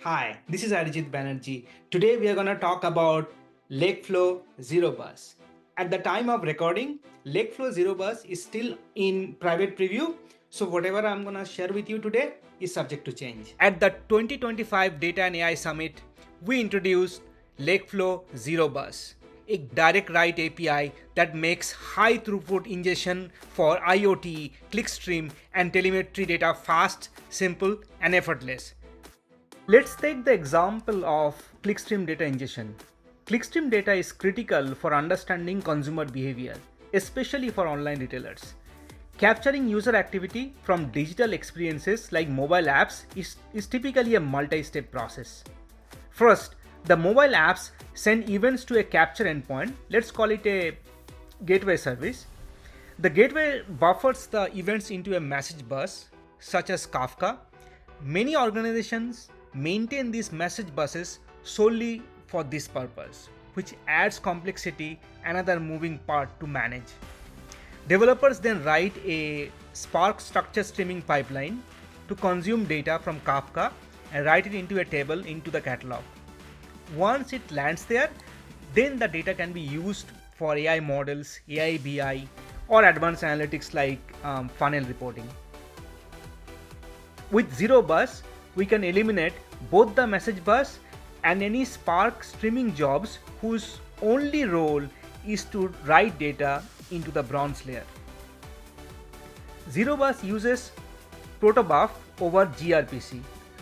Hi, this is Arijit Banerjee. Today we are going to talk about Lakeflow Zerobus. At the time of recording, Lakeflow Zerobus is still in private preview. So whatever I'm going to share with you today is subject to change. At the 2025 Data and AI Summit, we introduced Lakeflow Zerobus, a direct write API that makes high throughput ingestion for IoT, clickstream, and telemetry data fast, simple, and effortless. Let's take the example of clickstream data ingestion. Clickstream data is critical for understanding consumer behavior, especially for online retailers. Capturing user activity from digital experiences like mobile apps is typically a multi-step process. First, the mobile apps send events to a capture endpoint. Let's call it a gateway service. The gateway buffers the events into a message bus, such as Kafka. Many organizations maintain these message buses solely for this purpose, which adds complexity, another moving part to manage. Developers then write a Spark structure streaming pipeline to consume data from Kafka and write it into a table into the catalog. Once it lands there, then the data can be used for AI models, AI BI, or advanced analytics like funnel reporting. With Zerobus, we can eliminate both the message bus and any Spark streaming jobs whose only role is to write data into the bronze layer. Zerobus uses protobuf over gRPC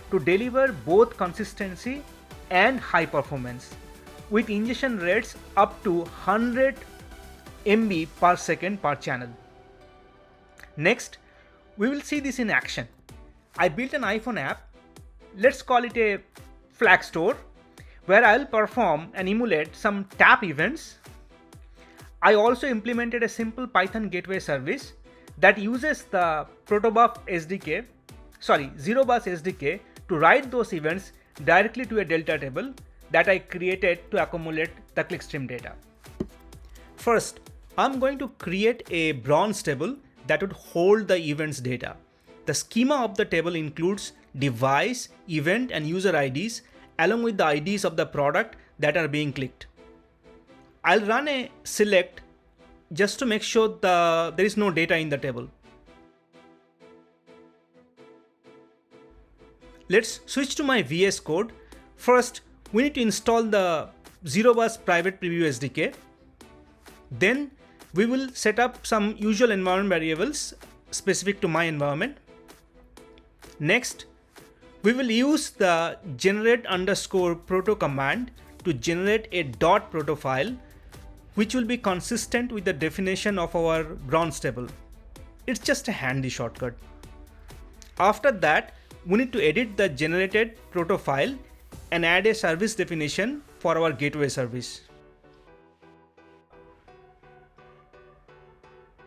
to deliver both consistency and high performance, with ingestion rates up to 100 MB per second per channel. Next, we will see this in action. I built an iPhone app, let's call it a flag store, where I'll perform and emulate some tap events. I also implemented a simple Python gateway service that uses the Protobuf SDK, Zerobus SDK to write those events directly to a Delta table that I created to accumulate the clickstream data. First, I'm going to create a bronze table that would hold the events data. The schema of the table includes device, event, and user IDs along with the IDs of the product that are being clicked. I'll run a select just to make sure there is no data in the table. Let's switch to my VS Code. First, we need to install the Zerobus private preview SDK. Then we will set up some usual environment variables specific to my environment. Next, we will use the generate underscore proto command to generate a .proto file, which will be consistent with the definition of our bronze table. It's just a handy shortcut. After that, we need to edit the generated proto file and add a service definition for our gateway service.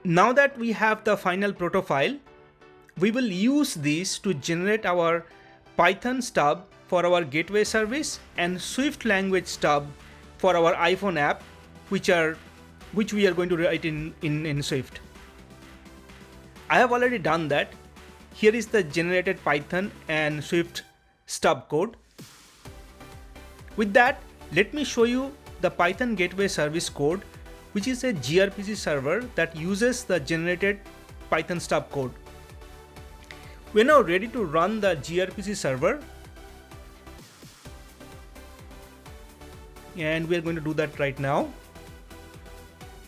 Now that we have the final proto file, we will use this to generate our Python stub for our gateway service and Swift language stub for our iPhone app, which we are going to write in Swift. I have already done that. Here is the generated Python and Swift stub code. With that, let me show you the Python gateway service code, which is a gRPC server that uses the generated Python stub code. We're now ready to run the gRPC server, and we're going to do that right now.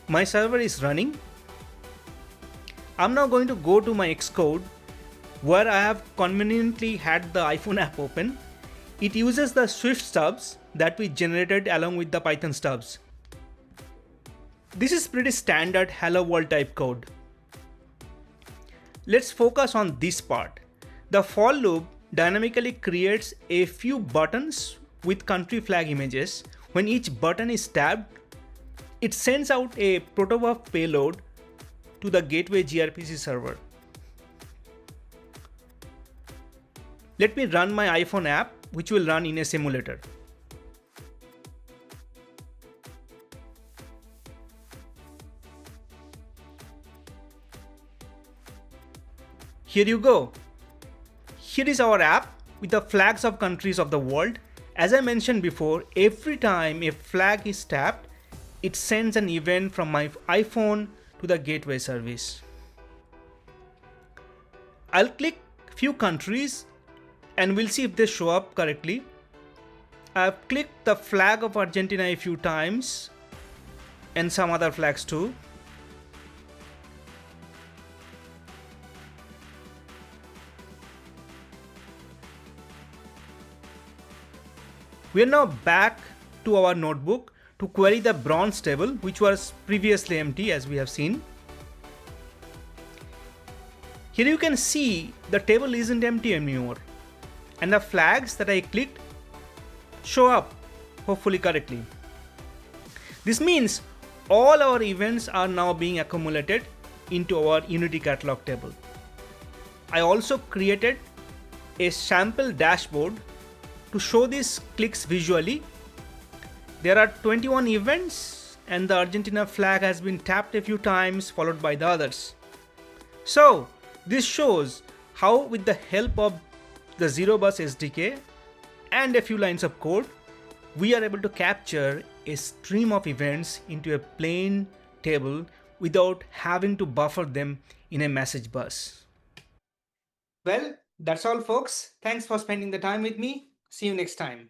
My server is running. I'm now going to go to my Xcode, where I have conveniently had the iPhone app open. It uses the Swift stubs that we generated along with the Python stubs. This is pretty standard hello world type code. Let's focus on this part. The for loop dynamically creates a few buttons with country flag images. When each button is tapped, it sends out a protobuf payload to the gateway gRPC server. Let me run my iPhone app, which will run in a simulator. Here you go. Here is our app, with the flags of countries of the world. As I mentioned before, every time a flag is tapped, it sends an event from my iPhone to the gateway service. I'll click few countries and we'll see if they show up correctly. I've clicked the flag of Argentina a few times and some other flags too. We are now back to our notebook to query the bronze table, which was previously empty, as we have seen. Here you can see the table isn't empty anymore, and the flags that I clicked show up, hopefully correctly. This means all our events are now being accumulated into our Unity catalog table. I also created a sample dashboard to show these clicks visually. There are 21 events and the Argentina flag has been tapped a few times followed by the others. So this shows how, with the help of the Zerobus SDK and a few lines of code, we are able to capture a stream of events into a plain table without having to buffer them in a message bus. Well, that's all folks. Thanks for spending the time with me. See you next time.